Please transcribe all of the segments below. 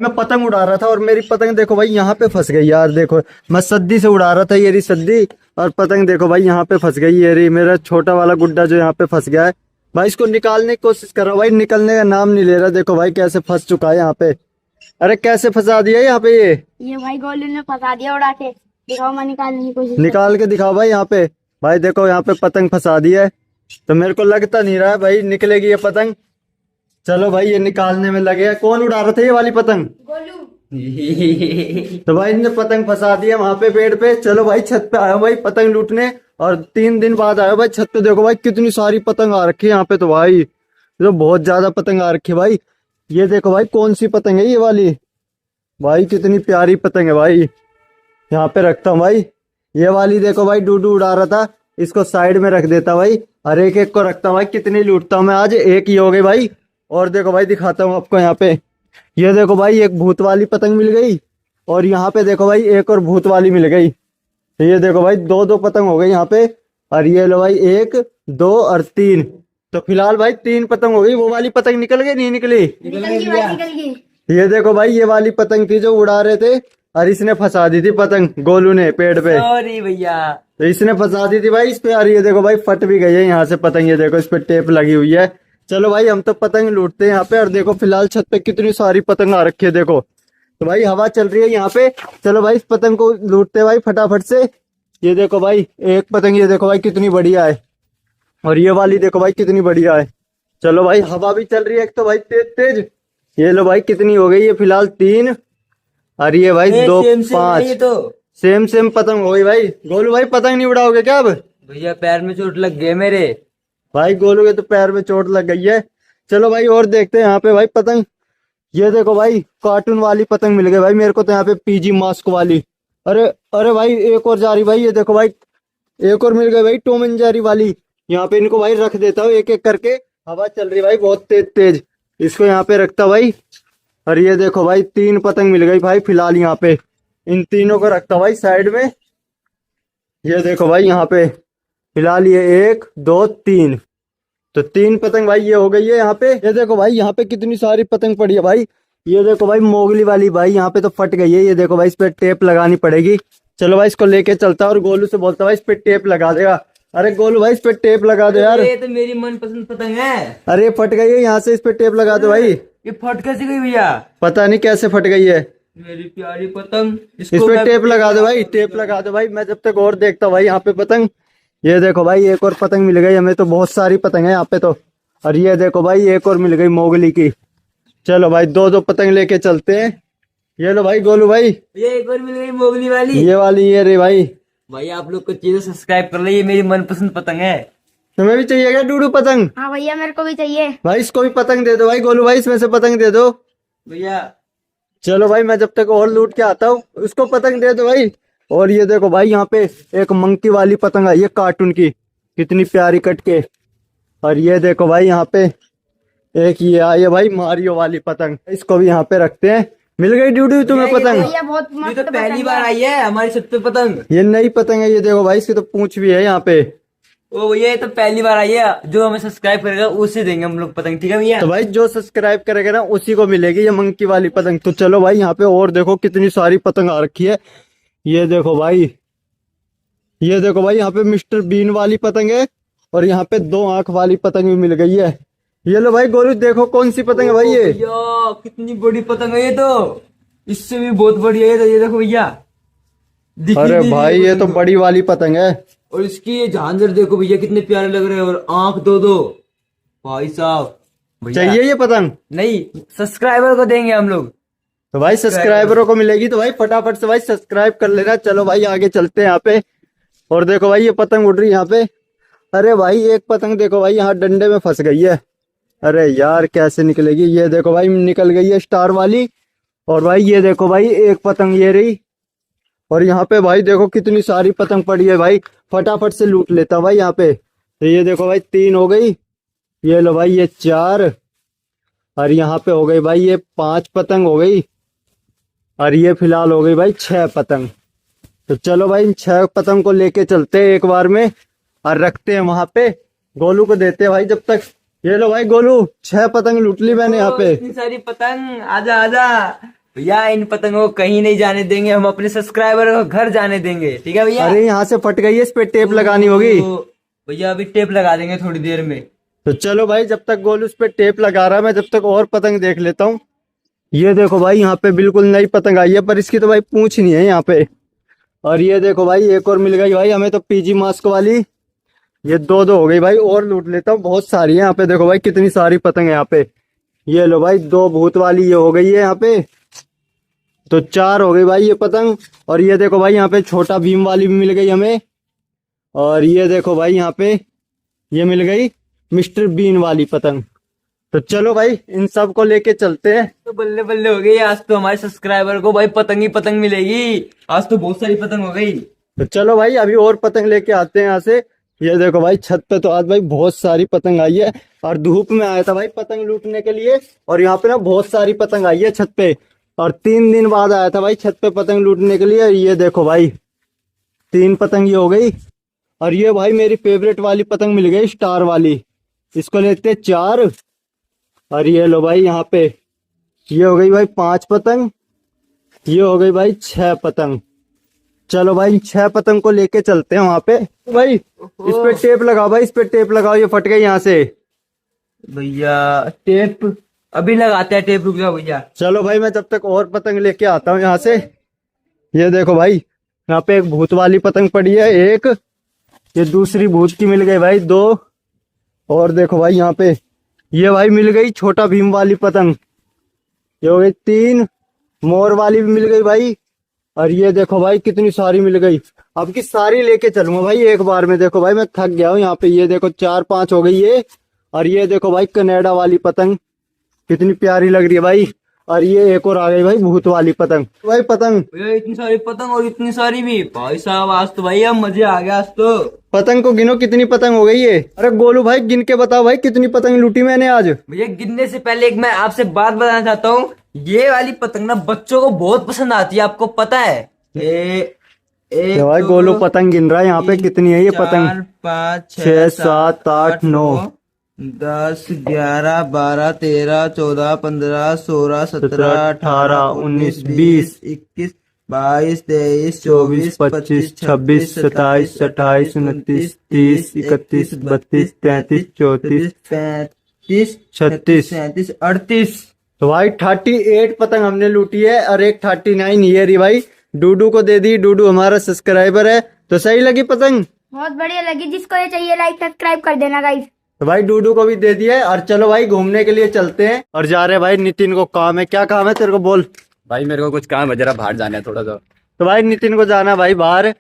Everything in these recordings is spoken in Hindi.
मैं पतंग उड़ा रहा था और मेरी पतंग देखो भाई यहाँ पे फंस गई यार। देखो मैं सद्दी से उड़ा रहा था, ये रही सद्दी, और पतंग देखो भाई यहाँ पे फंस गई। ये रही मेरा छोटा वाला गुड्डा जो यहाँ पे फंस गया है भाई। इसको निकालने की कोशिश कर रहा हूँ भाई, निकलने का नाम नहीं ले रहा। देखो भाई कैसे फंस चुका है यहाँ पे। अरे कैसे फंसा दिया यहाँ पे ये भाई गोलू ने फंसा दिया उड़ा के। दिखाओ, मैं निकालने की कोशिश निकाल के दिखाओ भाई यहाँ पे। भाई देखो यहाँ पे पतंग फंसा दी है, तो मेरे को लगता नहीं रहा है भाई निकलेगी ये पतंग। चलो भाई ये निकालने में लगे हैं। कौन उड़ा रहा था ये वाली पतंग? गोलू। तो भाई इनने पतंग फंसा दिया वहां पे पेड़ पे। चलो भाई छत पे आयो भाई पतंग लूटने, और 3 दिन बाद आयो भाई छत पे। देखो भाई कितनी सारी पतंग आ रखी है यहाँ पे। तो भाई ये तो बहुत ज्यादा पतंग आ रखी है भाई। ये देखो भाई कौन सी पतंग है ये वाली। भाई कितनी प्यारी पतंग है भाई। यहाँ पे रखता हूँ भाई। ये वाली देखो भाई डूडू उड़ा रहा था, इसको साइड में रख देता भाई, और एक एक को रखता हूँ भाई। कितनी लूटता हूँ मैं आज, एक ही हो गई भाई। और देखो भाई दिखाता हूँ आपको यहाँ पे। ये देखो भाई एक भूत वाली पतंग मिल गई, और यहाँ पे देखो भाई एक और भूत वाली मिल गई। तो ये देखो भाई दो दो पतंग हो गई यहाँ पे। और ये लो भाई 1 2 और 3। तो फिलहाल भाई 3 पतंग हो गई। वो वाली पतंग निकल गई नहीं निकली? निकल गई भाई, निकल गई। ये देखो भाई ये वाली पतंग थी जो उड़ा रहे थे, और इसने फंसा दी थी पतंग गोलू ने पेड़ पे। सॉरी भैया। तो इसने फंसा दी थी भाई इस पे। और ये देखो भाई फट भी गई है यहाँ से पतंग। ये देखो इस पे टेप लगी हुई है। चलो भाई हम तो पतंग लूटते हैं यहाँ पे। और देखो फिलहाल छत पे कितनी सारी पतंग आ रखी है देखो। तो भाई हवा चल रही है यहाँ पे। चलो भाई इस पतंग को लूटते हैं भाई फटाफट से। ये देखो भाई एक पतंग, ये देखो भाई कितनी बढ़िया है, और ये वाली देखो भाई कितनी बढ़िया है। चलो भाई हवा भी चल रही है एक तो भाई तेज तेज। ये लो भाई कितनी हो गई, ये फिलहाल 3, और ये भाई 2 5। ये तो सेम सेम पतंग हो गई भाई। गोलू भाई पतंग नहीं उड़ाओगे क्या अब? भैया पैर में चोट लग गए मेरे। भाई गोलू के तो पैर में चोट लग गई है। चलो भाई और देखते हैं यहाँ पे भाई पतंग। ये देखो भाई कार्टून वाली पतंग मिल गई भाई मेरे को तो यहाँ पे, पीजी मास्क वाली। अरे अरे भाई एक और जा रही भाई। ये देखो भाई एक और मिल गई भाई टॉम एंड जेरी वाली। यहाँ पे इनको भाई रख देता हूँ एक एक करके। हवा चल रही भाई बहुत तेज तेज, इसको यहाँ पे रखता भाई। और ये देखो भाई 3 पतंग मिल गई भाई फिलहाल यहाँ पे। इन तीनों को रखता भाई साइड में। ये देखो भाई यहाँ पे फिलहाल ये 1 2 3। तो 3 पतंग भाई ये हो गई है यहाँ पे। ये देखो भाई यहाँ पे कितनी सारी पतंग पड़ी है भाई। ये देखो भाई मोगली वाली भाई यहाँ पे तो फट गई है। ये देखो भाई इस पे टेप लगानी पड़ेगी। चलो भाई इसको लेके चलता और गोलू से बोलता भाई इस पे टेप लगा देगा। अरे गोलू भाई इस पे टेप लगा दो यार। ये तो मेरी मनपसंद पतंग है। अरे फट गई है यहाँ से, इस पे टेप लगा दो भाई। ये फट कैसे गई भैया? पता नहीं कैसे फट गई है। मेरी प्यारी पतंग। इस पे टेप लगा दो भाई, टेप लगा दो भाई। मैं जब तक और देखता हूँ भाई यहाँ पे पतंग। ये देखो भाई एक और पतंग मिल गई हमें तो, बहुत सारी पतंग है यहाँ पे तो। और ये देखो भाई एक और मिल गई मोगली की। चलो भाई 2 2 पतंग लेके चलते हैं। ये लो भाई गोलू भाई ये एक और मिल गई मोगली वाली। ये वाली ये रे भाई। भाई आप लोग को चीजें सब्सक्राइब कर लो, ये मेरी मनपसंद पतंग है। तुम्हें भी चाहिए क्या डूडू पतंग? हाँ भैया मेरे को भी चाहिए। भाई इसको भी पतंग दे दो भाई गोलू भाई, इसमें से पतंग दे दो भैया चलो भाई मैं जब तक और लूट के आता हूँ उसको पतंग दे दो भाई। और ये देखो भाई यहाँ पे एक मंकी वाली पतंग आई है कार्टून की, कितनी प्यारी कट के। और ये देखो भाई यहाँ पे एक ये आई है भाई मारियो वाली पतंग, इसको भी यहाँ पे रखते हैं। मिल गई ड्यूडी तुम्हें पतंग? भैया बहुत ये मस्त तो पहली पतंग बार है। आई है हमारी छत पे पतंग। ये नई पतंग है। ये देखो भाई इसकी तो पूंछ भी है यहाँ पे। ओ भैया ये तो पहली बार आई है, जो हमें सब्सक्राइब करेगा उसे देंगे हम लोग पतंग, ठीक है भैया? तो भाई जो सब्सक्राइब करेगा ना उसी को मिलेगी ये मंकी वाली पतंग। तो चलो भाई यहाँ पे और देखो कितनी सारी पतंग आ रखी है। ये देखो भाई, ये देखो भाई यहाँ पे मिस्टर बीन वाली पतंग है, और यहाँ पे 2 आंख वाली पतंग भी मिल गई है। ये लो भाई गोलू देखो कौन सी पतंग है भाई ये। भैया कितनी बड़ी पतंग है ये तो, इससे भी बहुत बड़ी है ये तो। ये देखो भैया अरे भाई ये तो बड़ी वाली पतंग है। और इसकी ये झांझर देखो भैया कितने प्यारे लग रहे हैं, और आंख दो दो। भाई साहब भैया चाहिए ये पतंग? नहीं, सब्सक्राइबर को देंगे हम लोग। तो भाई सब्सक्राइबरों को मिलेगी, तो भाई फटाफट से भाई सब्सक्राइब कर लेना। चलो भाई आगे चलते हैं यहाँ पे। और देखो भाई ये पतंग उड़ रही है यहाँ पे। अरे भाई एक पतंग देखो भाई यहाँ डंडे में फंस गई है। अरे यार कैसे निकलेगी। ये देखो भाई निकल गई है स्टार वाली। और भाई ये देखो भाई एक पतंग ये रही। और यहाँ पे भाई देखो कितनी सारी पतंग पड़ी है भाई, फटाफट से लूट लेता हूँ भाई यहाँ पे। तो ये देखो भाई 3 हो गई। ये लो भाई ये 4, और यहाँ पे हो गई भाई ये 5 पतंग हो गई। और ये फिलहाल हो गई भाई 6 पतंग। तो चलो भाई इन 6 पतंग को लेके चलते हैं एक बार में, और रखते हैं वहां पे। गोलू को देते हैं भाई जब तक। ये लो भाई गोलू 6 पतंग लूट ली मैंने यहाँ पे। इतनी सारी पतंग, आजा आजा भैया इन पतंगों को कहीं नहीं जाने देंगे, हम अपने सब्सक्राइबर को घर जाने देंगे, ठीक है भैया। अरे यहाँ से फट गई है, इस पे टेप लगानी होगी। तो भैया अभी टेप लगा देंगे थोड़ी देर में। तो चलो भाई, जब तक गोलू उस पे टेप लगा रहा है, मैं जब तक और पतंग देख लेता हूँ। ये देखो भाई, यहाँ पे बिल्कुल नई पतंग आई है, पर इसकी तो भाई पूंछ नहीं है यहाँ पे। और ये देखो भाई, एक और मिल गई भाई हमें तो पीजी मास्क वाली। ये दो हो गई भाई, और लूट लेता हूँ, बहुत सारी है यहाँ पे। देखो भाई कितनी सारी पतंग है यहाँ पे। ये लो भाई, 2 भूत वाली ये हो गई है यहाँ पे, तो 4 हो गई भाई ये पतंग। और ये देखो भाई, यहाँ पे छोटा भीम वाली भी मिल गई हमें। और ये देखो भाई, यहाँ पे ये मिल गई मिस्टर बीन वाली पतंग। तो चलो भाई, इन सब को लेके चलते हैं। तो बल्ले बल्ले हो गई, आज तो हमारे सब्सक्राइबर को भाई पतंग ही पतंग मिलेगी। आज तो बहुत सारी पतंग हो गई। तो चलो भाई, अभी और पतंग लेके आते हैं यहाँ से। ये देखो भाई, छत पे तो आज भाई बहुत सारी पतंग आई है। और धूप में आया था भाई पतंग लूटने के लिए, और यहाँ पे ना बहुत सारी पतंग आई है छत पे। और 3 दिन बाद आया था भाई छत पे पतंग लूटने के लिए। ये देखो भाई, 3 पतंग ये हो गई। और ये भाई मेरी फेवरेट वाली पतंग मिल गई, स्टार वाली, इसको लेते 4। और ये लो भाई, यहाँ पे ये हो गई भाई 5 पतंग, ये हो गई भाई 6 पतंग। चलो भाई, 6 पतंग को लेके चलते हैं वहां पे। भाई इस पे टेप लगाओ भाई, इस पे टेप लगाओ, ये फट गई यहाँ से। भैया टेप अभी लगाते हैं, टेप रुक जाओ भैया। चलो भाई, मैं जब तक और पतंग लेके आता हूँ यहाँ से। ये देखो भाई, यहाँ पे एक भूत वाली पतंग पड़ी है, एक ये दूसरी भूत की मिल गई भाई 2। और देखो भाई, यहाँ पे ये भाई मिल गई छोटा भीम वाली पतंग, ये हो गई 3। मोर वाली भी मिल गई भाई। और ये देखो भाई, कितनी सारी मिल गई। अब की सारी लेके चलूंगा भाई एक बार में। देखो भाई, मैं थक गया हूँ यहाँ पे। ये देखो 4-5 हो गई ये। और ये देखो भाई, कनाडा वाली पतंग कितनी प्यारी लग रही है भाई। और ये एक और आ गई भाई, भूत वाली पतंग। भाई पतंग, भैया इतनी सारी पतंग और इतनी सारी भी, भाई साहब आज तो भाई अब मजे आ गया। आज तो पतंग को गिनो, कितनी पतंग हो गई है। अरे गोलू भाई, गिन के बताओ भाई, कितनी पतंग लूटी मैंने आज। भैया गिनने से पहले एक मैं आपसे बात बताना चाहता हूँ। ये वाली पतंग ना बच्चों को बहुत पसंद आती है, आपको पता है। एक भाई गोलू पतंग गिन रहा है यहाँ पे, कितनी है ये पतंग। 4 5 6 7 8 9 10 11 12 13 14 15 16 17 18 19 20 21 22 23 24 25 26 27 28 29 30 31 32 33 34 35 36 37 38। तो भाई 38 पतंग हमने लूटी है, और एक 39 ये रही भाई, डूडू को दे दी। डूडू हमारा सब्सक्राइबर है। तो सही लगी पतंग? बहुत बढ़िया लगी, जिसको ये चाहिए लाइक सब्सक्राइब कर देना गाइस। तो भाई डूडू को भी दे दिया है। और चलो भाई, घूमने के लिए चलते हैं। और जा रहे भाई, नितिन को काम है। क्या काम है तेरे को, बोल। भाई मेरे को कुछ काम है, जरा बाहर जाना है थोड़ा सा। तो भाई नितिन को जाना भाई बाहर।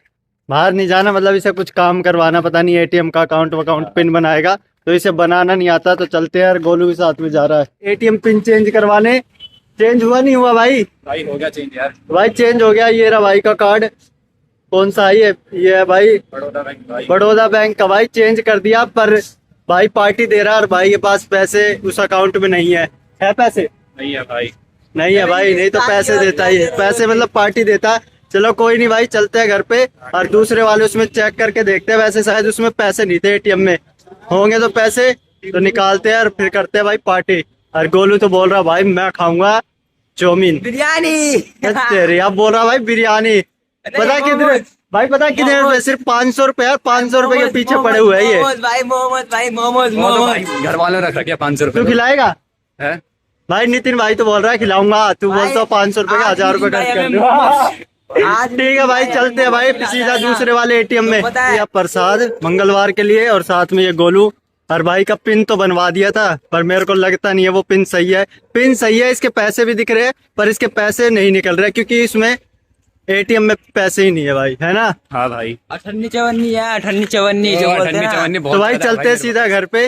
बाहर नहीं जाना, मतलब इसे कुछ काम करवाना, पता नहीं एटीएम का अकाउंट पिन बनाएगा, तो इसे बनाना नहीं आता। तो चलते हैं यार, गोलू के साथ में जा रहा है एटीएम पिन चेंज करवाने। चेंज हुआ नहीं हुआ भाई? भाई हो गया चेंज यार। भाई चेंज हो गया। ये रहा भाई का कार्ड। कौन सा है ये है भाई, बड़ौदा बैंक भाई। बड़ौदा बैंक का। भाई चेंज कर दिया, पर भाई पार्टी दे रहा है, और भाई के पास पैसे उस अकाउंट में नहीं है पैसे? नहीं है भाई। नहीं है भाई, नहीं तो पैसे देता ही है, पैसे मतलब पार्टी देता। चलो कोई नहीं भाई, चलते हैं घर पे। और दूसरे वाले उसमें चेक करके देखते हैं, वैसे शायद उसमें पैसे नहीं थे एटीएम में, होंगे तो पैसे तो निकालते हैं और फिर करते हैं भाई पार्टी। और गोलू तो बोल रहा भाई मैं खाऊंगा चाउमीन बिरयानी। तेरे, अब बोल रहा भाई बिरयानी। पता कितने भाई, पता कितने रुपए? सिर्फ 500 रुपए। 500 रुपए के पीछे पड़े हुए हैं ये। भाई मोमोज, भाई मोमोज वो तो भाई मोमोज। घर वालों ने रख रखे 500 तू रुपए। खिलाएगा है भाई? नितिन भाई तो बोल रहा है खिलाऊंगा, तू बोलता 500 रुपए का 1000 रुपए खर्च कर दो। आज ठीक है भाई, चलते हैं भाई सीधा दूसरे वाले एटीएम में। पता है। ये प्रसाद मंगलवार के लिए, और साथ में ये गोलू। और भाई का पिन तो बनवा दिया था, पर मेरे को लगता नहीं है वो पिन सही है। पिन सही है, इसके पैसे भी दिख रहे हैं, पर इसके पैसे नहीं निकल रहे, क्योंकि इसमें एटीएम में पैसे ही नहीं है भाई, है ना? हाँ भाई। 58 54 है, 58 54 जो बोलते हैं ना। बहुत तो भाई ज्यादा है चलते हैं मेरे को। सीधा घर पे।